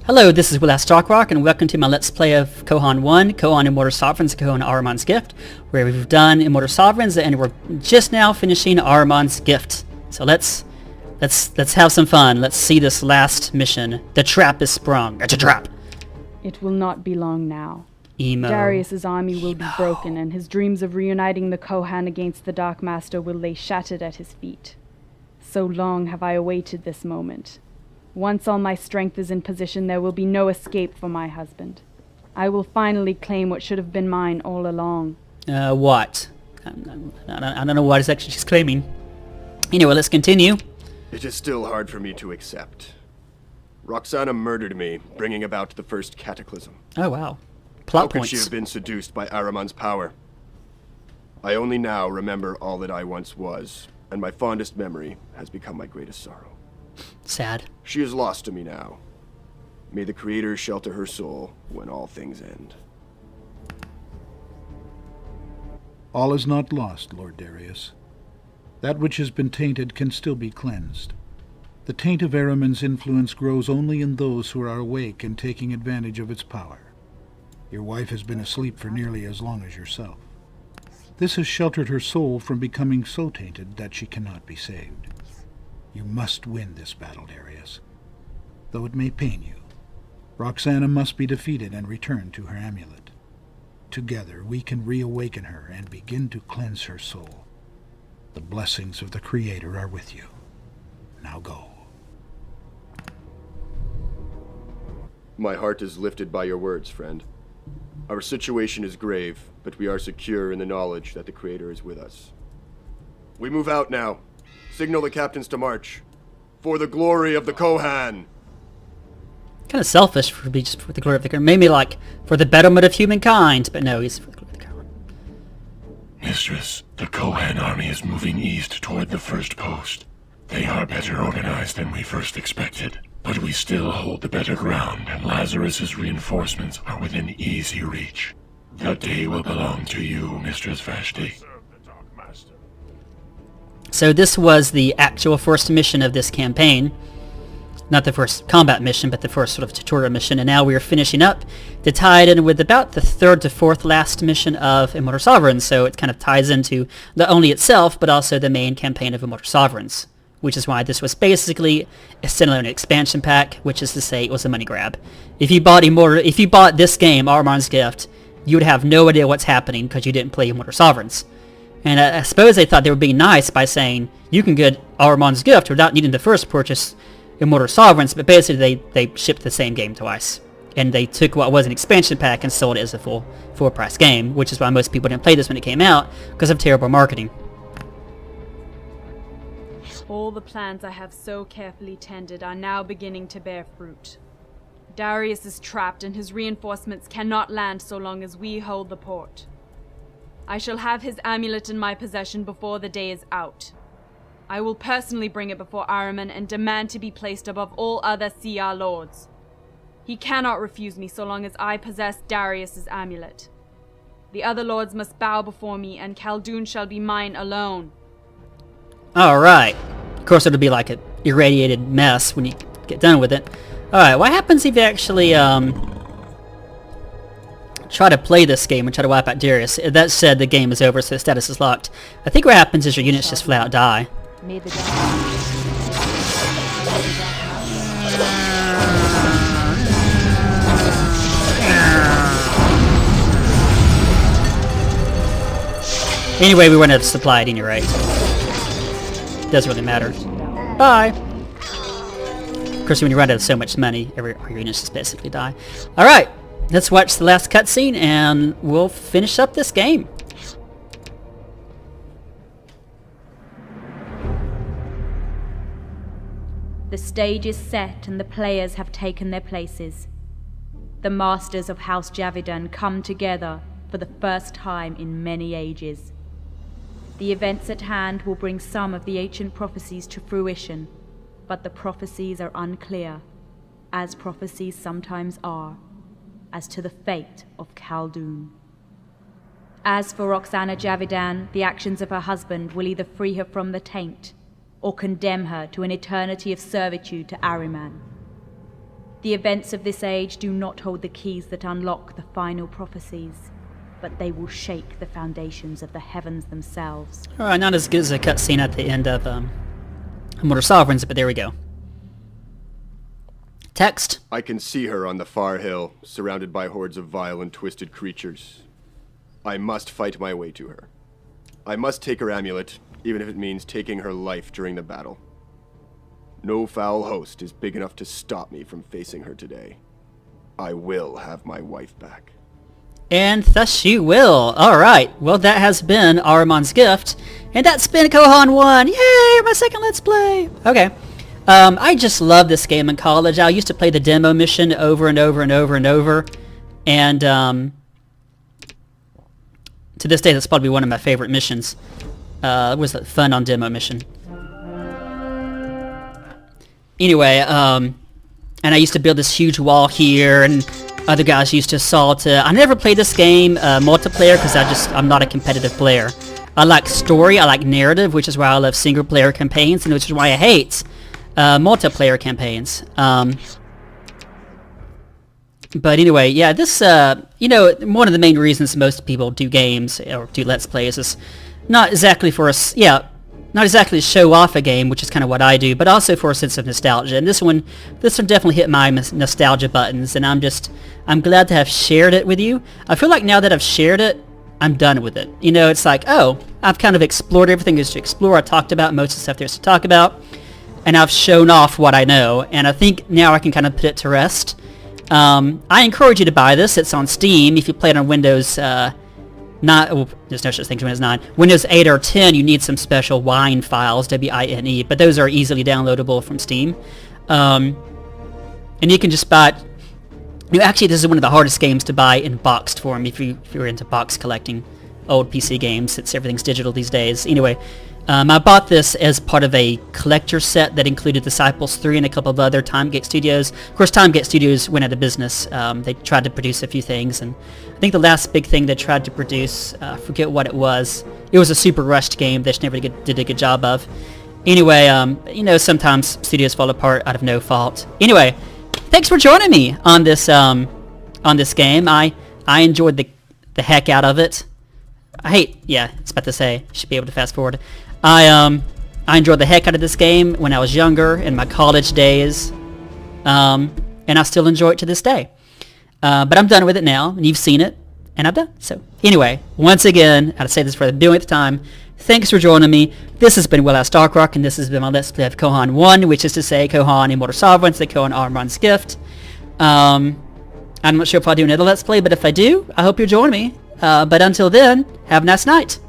Hello, this is Will Stockrock, and welcome to my Let's Play of Kohan 1, Kohan Immortal Sovereigns, Kohan Ahriman's Gift, where we've done Immortal Sovereigns, and we're just now finishing Ahriman's Gift. So let's have some fun. Let's see this last mission. The trap is sprung. It's a trap. It will not be long now. Emo. Darius's army will be broken, and his dreams of reuniting the Kohan against the Dark Master will lay shattered at his feet. So long have I awaited this moment. Once all my strength is in position, there will be no escape for my husband. I will finally claim what should have been mine all along. What? I don't know what exactly she's claiming. Anyway, let's continue. It is still hard for me to accept. Roxanna murdered me, bringing about the first cataclysm. Oh, wow. Plot How could points. she have been seduced by Ahriman's power? I only now remember all that I once was, and my fondest memory has become my greatest sorrow. Sad. She is lost to me now. May the Creator shelter her soul when all things end. All is not lost, Lord Darius. That which has been tainted can still be cleansed. The taint of Ahriman's influence grows only in those who are awake and taking advantage of its power. Your wife has been asleep for nearly as long as yourself. This has sheltered her soul from becoming so tainted that she cannot be saved. You must win this battle, Darius. Though it may pain you, Roxanna must be defeated and returned to her amulet. Together we can reawaken her and begin to cleanse her soul. The blessings of the Creator are with you. Now go. My heart is lifted by your words, friend. Our situation is grave, but we are secure in the knowledge that the Creator is with us. We move out now. Signal the captains to march. For the glory of the Kohan! Kind of selfish for be just for the glory of the Kohan. Maybe like for the betterment of humankind, but no, he's for the glory of the Kohan. Mistress, the Kohan army is moving east toward the first post. They are better organized than we first expected, but we still hold the better ground, and Lazarus's reinforcements are within easy reach. The day will belong to you, Mistress Vashti. So this was the actual first mission of this campaign. Not the first combat mission, but the first sort of tutorial mission. And now we are finishing up to tie it in with about the third to fourth last mission of Immortal Sovereigns. So it kind of ties into not only itself, but also the main campaign of Immortal Sovereigns. Which is why this was basically a standalone expansion pack, which is to say it was a money grab. If you bought this game, Ahriman's Gift, you would have no idea what's happening because you didn't play Immortal Sovereigns. And I suppose they thought they were being nice by saying, you can get Ahriman's Gift without needing to first purchase Immortal Sovereigns, but basically they shipped the same game twice. And they took what was an expansion pack and sold it as a full price game, which is why most people didn't play this when it came out, because of terrible marketing. All the plans I have so carefully tended are now beginning to bear fruit. Darius is trapped, and his reinforcements cannot land so long as we hold the port. I shall have his amulet in my possession before the day is out. I will personally bring it before Ahriman and demand to be placed above all other CR lords. He cannot refuse me so long as I possess Darius's amulet. The other lords must bow before me, and Khaldun shall be mine alone. Alright. Of course it'll be like an irradiated mess when you get done with it. Alright, what happens if you actually try to play this game and try to wipe out Darius? That said, the game is over, so the status is locked. I think what happens is your units just flat out die. Anyway, we run out of supply at any rate. Doesn't really matter. Bye! Of course, when you run out of so much money, all your units just basically die. Alright, let's watch the last cutscene and we'll finish up this game. The stage is set and the players have taken their places. The masters of House Javidan come together for the first time in many ages. The events at hand will bring some of the ancient prophecies to fruition, but the prophecies are unclear, as prophecies sometimes are, as to the fate of Khaldun. As for Roxanna Javidan, the actions of her husband will either free her from the taint, or condemn her to an eternity of servitude to Ahriman. The events of this age do not hold the keys that unlock the final prophecies, but they will shake the foundations of the heavens themselves. Alright, not as good as a cutscene at the end of Immortal Sovereigns, but there we go. Text. I can see her on the far hill, surrounded by hordes of vile and twisted creatures. I must fight my way to her. I must take her amulet, even if it means taking her life during the battle. No foul host is big enough to stop me from facing her today. I will have my wife back. And thus you will. Alright, well that has been Ahriman's Gift, and that's been Kohan 1. Yay, my second Let's Play! Okay. I just love this game in college. I used to play the demo mission over and over and over and over, and to this day that's probably one of my favorite missions. It was fun on demo mission. Anyway, and I used to build this huge wall here, and other guys used to assault. I never played this game multiplayer because I'm not a competitive player. I like story, I like narrative, which is why I love single player campaigns, and which is why I hate multiplayer campaigns. But anyway, yeah, this, one of the main reasons most people do games or do Let's Plays is not exactly for us, not exactly to show off a game, which is kind of what I do, but also for a sense of nostalgia. And this one definitely hit my nostalgia buttons, and I'm glad to have shared it with you. I feel like now that I've shared it, I'm done with it. It's like, oh, I've kind of explored everything there's to explore. I talked about most of the stuff there's to talk about, and I've shown off what I know, and I think now I can kind of put it to rest. I encourage you to buy this. It's on Steam. If you play it on Windows there's no such thing as Windows 9. Windows 8 or 10, you need some special wine files, W-I-N-E, but those are easily downloadable from Steam. And you can just buy it. Actually, this is one of the hardest games to buy in boxed form if you're into box collecting old PC games. Everything's digital these days. Anyway, I bought this as part of a collector set that included Disciples 3 and a couple of other Timegate Studios. Of course, Timegate Studios went out of business. They tried to produce a few things, and I think the last big thing they tried to produce, I forget what it was. It was a super rushed game they just never did a good job of. Anyway, sometimes studios fall apart out of no fault. Anyway, thanks for joining me on this game. I enjoyed the heck out of it. It's about to say, should be able to fast forward. I enjoyed the heck out of this game when I was younger, in my college days, and I still enjoy it to this day. But I'm done with it now, and you've seen it, and I'm done. So anyway, once again, I'd say this for the doing at the time, thanks for joining me. This has been Will Ask Darkrock, and this has been my Let's Play of Kohan 1, which is to say Kohan Immortal Sovereigns, the Kohan Ahriman's Gift. I'm not sure if I'll do another Let's Play, but if I do, I hope you'll join me. But until then, have a nice night.